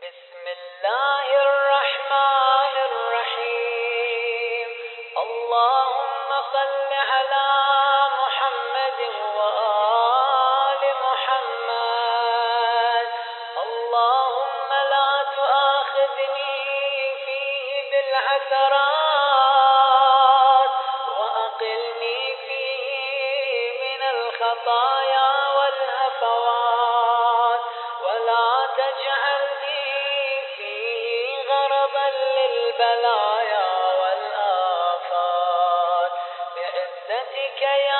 بسم الله الرحمن الرحيم. اللهم صل على محمد وآل محمد. اللهم لا تؤاخذني فيه بالعثرات وأقلني فيه من الخطايا والهفوات، ولا تجعلني فيه غرضا للبلايا والآفات، بعزتك يا